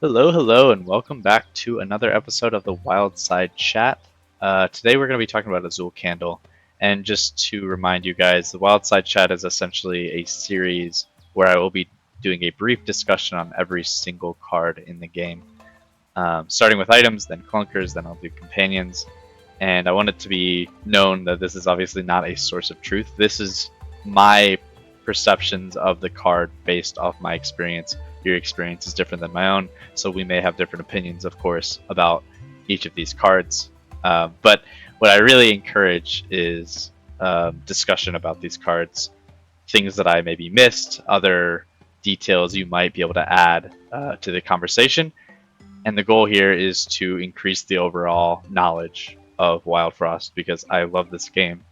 Hello, hello, and welcome back to another episode of the Wildside Chat. Today we're going to be talking about Azul Candle. And just to remind you guys, the Wildside Chat is essentially a series where I will be doing a brief discussion on every single card in the game. Starting with items, then clunkers, then I'll do companions. And I want it to be known that this is obviously not a source of truth. This is my perceptions of the card based off my experience. Your experience is different than my own, so we may have different opinions, of course, about each of these cards. But what I really encourage is discussion about these cards, things that I maybe missed, other details you might be able to add to the conversation. And the goal here is to increase the overall knowledge of Wildfrost because I love this game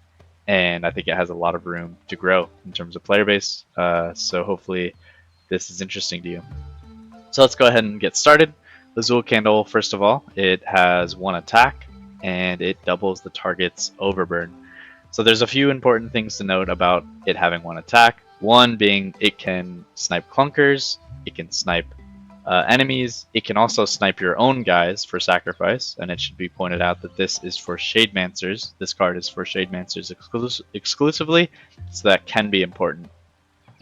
and I think it has a lot of room to grow in terms of player base. So hopefully this is interesting to you. So let's go ahead and get started. Azul Candle, first of all, it has one attack and it doubles the target's overburn. So there's a few important things to note about it having one attack. One being it can snipe clunkers, it can snipe enemies. It can also snipe your own guys for sacrifice, and it should be pointed out that this is for Shademancers. This card is for Shademancers exclusively, so that can be important.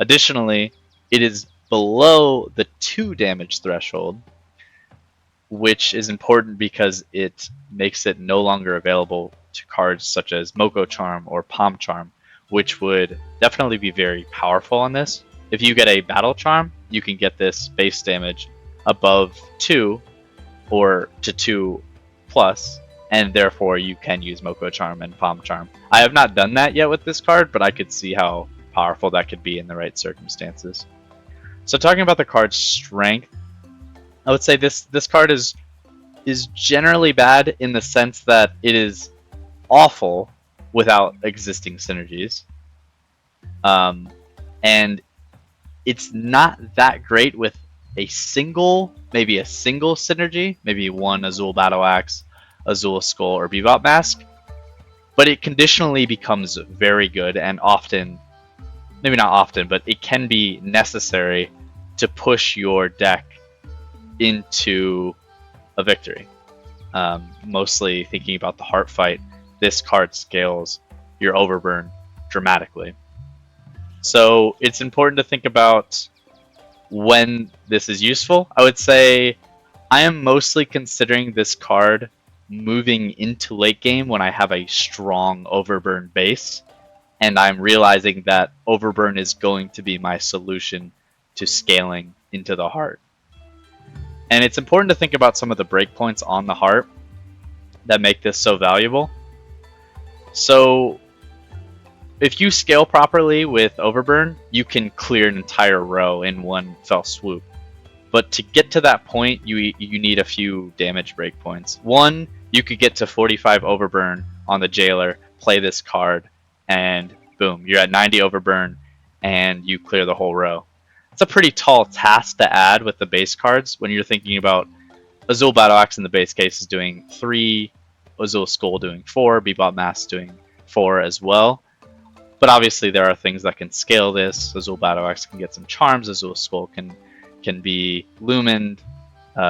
Additionally, it is below the 2 damage threshold, which is important because it makes it no longer available to cards such as Moko Charm or Palm Charm, which would definitely be very powerful on this. If you get a Battle Charm, you can get this base damage above 2 or to 2 plus, and therefore you can use Moko Charm and Palm Charm. I have not done that yet with this card, but I could see how powerful that could be in the right circumstances. So talking about the card's strength, I would say this card is generally bad in the sense that it is awful without existing synergies. And it's not that great with maybe a single synergy, maybe one Azul Battle Axe, Azul Skull, or Bebop Mask, but it conditionally becomes very good and often, maybe not often, but it can be necessary to push your deck into a victory. Mostly thinking about the heart fight, this card scales your overburn dramatically. So it's important to think about when this is useful. I would say I am mostly considering this card moving into late game when I have a strong overburn base, and I'm realizing that overburn is going to be my solution to scaling into the heart. And it's important to think about some of the breakpoints on the heart that make this so valuable. So if you scale properly with Overburn, you can clear an entire row in one fell swoop. But to get to that point, you need a few damage breakpoints. One, you could get to 45 Overburn on the Jailer, play this card, and boom, you're at 90 Overburn, and you clear the whole row. It's a pretty tall task to add with the base cards when you're thinking about Azul Battle Axe in the base case is doing 3, Azul Skull doing 4, Bebop Mask doing 4 as well. But obviously there are things that can scale this. Azul Battle Axe can get some charms. Azul Skull can be lumened.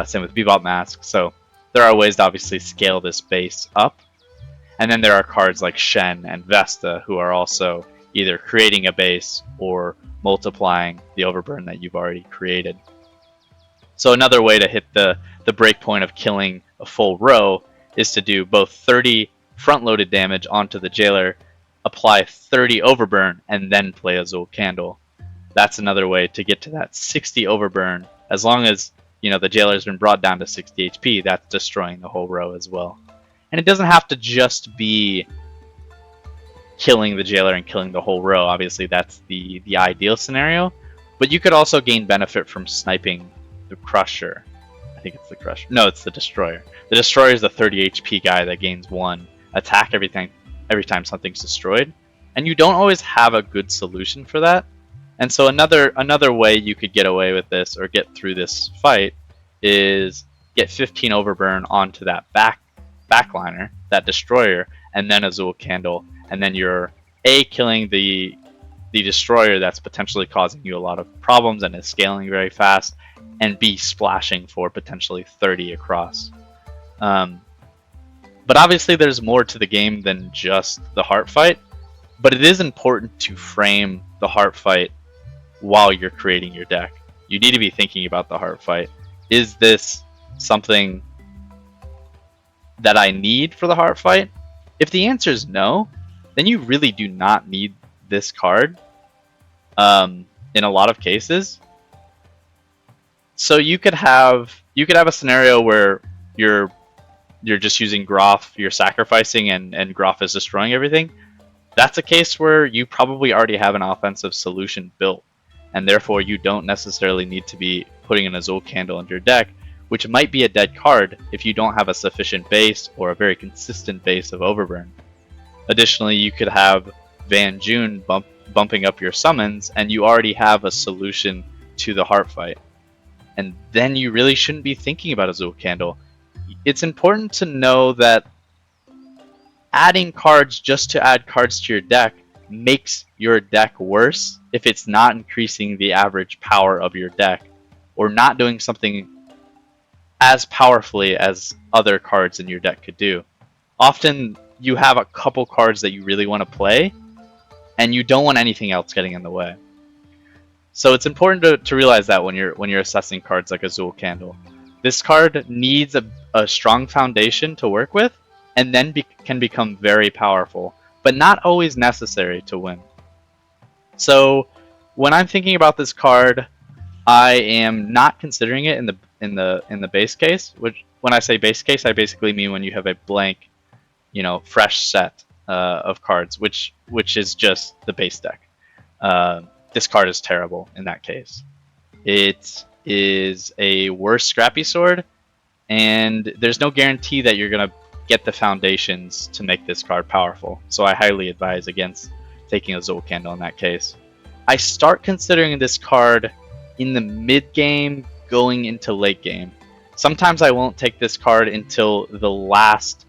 Same with Bebop Mask. So there are ways to obviously scale this base up. And then there are cards like Shen and Vesta who are also either creating a base or multiplying the overburn that you've already created. So another way to hit the breakpoint of killing a full row is to do both 30 front-loaded damage onto the Jailer, apply 30 overburn, and then play Azul Candle. That's another way to get to that 60 overburn. As long as the Jailer's been brought down to 60 HP, that's destroying the whole row as well. And it doesn't have to just be killing the Jailer and killing the whole row. Obviously, that's the ideal scenario. But you could also gain benefit from sniping the Crusher. I think it's the Crusher. No, it's the Destroyer. The Destroyer is the 30 HP guy that gains 1 attack every time something's destroyed. And you don't always have a good solution for that. And so another way you could get away with this or get through this fight is get 15 overburn onto that backliner, that Destroyer, and then Azul Candle, and then you're killing the Destroyer that's potentially causing you a lot of problems and is scaling very fast, and be splashing for potentially 30 across. But obviously there's more to the game than just the heart fight, but it is important to frame the heart fight while you're creating your deck. You need to be thinking about the heart fight. Is this something that I need for the heart fight? If the answer is no, then you really do not need this card in a lot of cases. So you could have a scenario where you're just using Groff, you're sacrificing, and Groff is destroying everything. That's a case where you probably already have an offensive solution built, and therefore you don't necessarily need to be putting an Azul Candle into your deck, which might be a dead card if you don't have a sufficient base or a very consistent base of Overburn. Additionally, you could have Van June bumping up your summons, and you already have a solution to the heart fight. And then you really shouldn't be thinking about Azul Candle. It's important to know that adding cards just to add cards to your deck makes your deck worse if it's not increasing the average power of your deck, or not doing something as powerfully as other cards in your deck could do. Often you have a couple cards that you really want to play, and you don't want anything else getting in the way. So it's important to realize that when you're assessing cards like Azul Candle. This card needs a strong foundation to work with, and then can become very powerful, but not always necessary to win. So when I'm thinking about this card, I am not considering it in the base case. Which, when I say base case, I basically mean when you have a blank, fresh set of cards, which is just the base deck. This card is terrible in that case. It is a worse Scrappy Sword, and there's no guarantee that you're gonna get the foundations to make this card powerful. So I highly advise against taking Azul Candle in that case. I start considering this card in the mid game going into late game. Sometimes I won't take this card until the last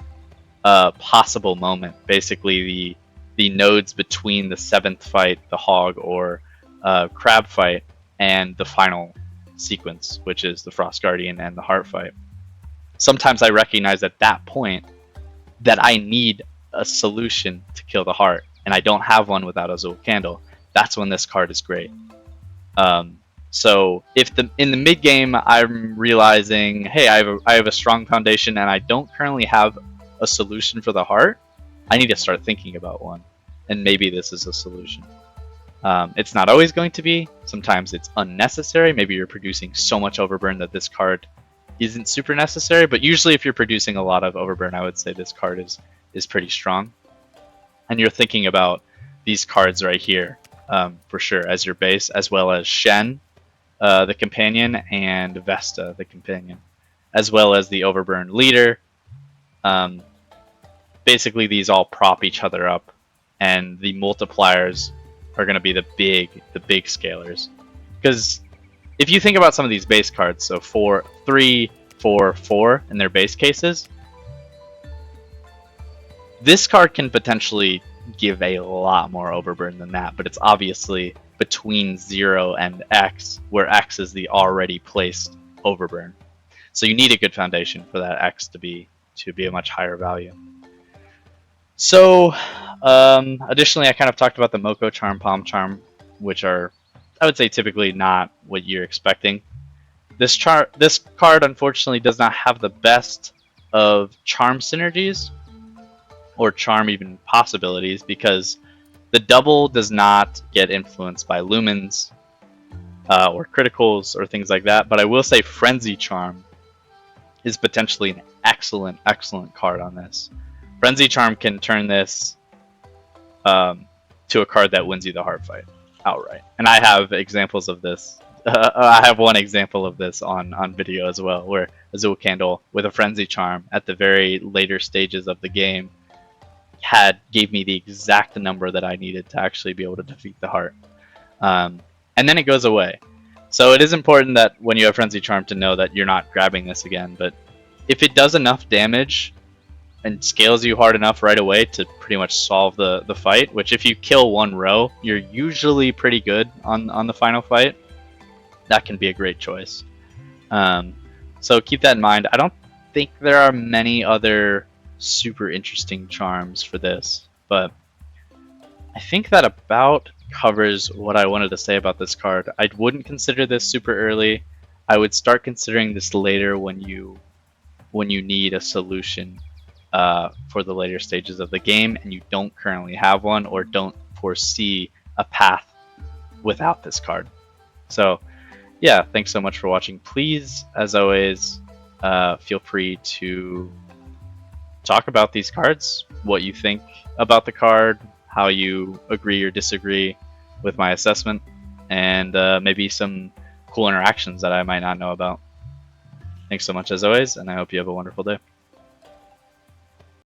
possible moment, basically the nodes between the 7th fight, the Hog or Crab fight, and the final sequence, which is the Frost Guardian and the Heart fight. Sometimes I recognize at that point that I need a solution to kill the Heart, and I don't have one without Azul Candle. That's when this card is great. So if in the mid game I'm realizing, hey, I have a strong foundation and I don't currently have a solution for the Heart, I need to start thinking about one, and maybe this is a solution. It's not always going to be. Sometimes it's unnecessary. Maybe you're producing so much Overburn that this card isn't super necessary, but usually if you're producing a lot of Overburn, I would say this card is pretty strong. And you're thinking about these cards right here for sure as your base, as well as Shen, the companion, and Vesta, the companion, as well as the Overburn leader. Basically, these all prop each other up, and the multipliers are going to be the big scalers. Because if you think about some of these base cards, so 4, 3, 4, 4 in their base cases, this card can potentially give a lot more Overburn than that, but it's obviously between 0 and X, where X is the already placed Overburn. So you need a good foundation for that X to be a much higher value. So, additionally, I kind of talked about the Moko Charm, Palm Charm, which are, I would say, typically not what you're expecting. This card, unfortunately, does not have the best of charm synergies, or charm even possibilities, because the double does not get influenced by lumens or criticals or things like that. But I will say Frenzy Charm is potentially an excellent card on this. Frenzy Charm can turn this to a card that wins you the heart fight outright. And I have examples of this. I have one example of this on video as well, where Azul Candle with a Frenzy Charm at the very later stages of the game gave me the exact number that I needed to actually be able to defeat the heart. And then it goes away. So it is important that when you have Frenzy Charm to know that you're not grabbing this again. But if it does enough damage and scales you hard enough right away to pretty much solve the fight, which if you kill one row, you're usually pretty good on the final fight, that can be a great choice. Um, so keep that in mind. I don't think there are many other super interesting charms for this, but I think that about covers what I wanted to say about this card. I wouldn't consider this super early. I would start considering this later when you need a solution for the later stages of the game and you don't currently have one or don't foresee a path without this card. So yeah, thanks so much for watching. Please, as always, feel free to talk about these cards, what you think about the card, how you agree or disagree with my assessment, and maybe some cool interactions that I might not know about. Thanks so much as always, and I hope you have a wonderful day.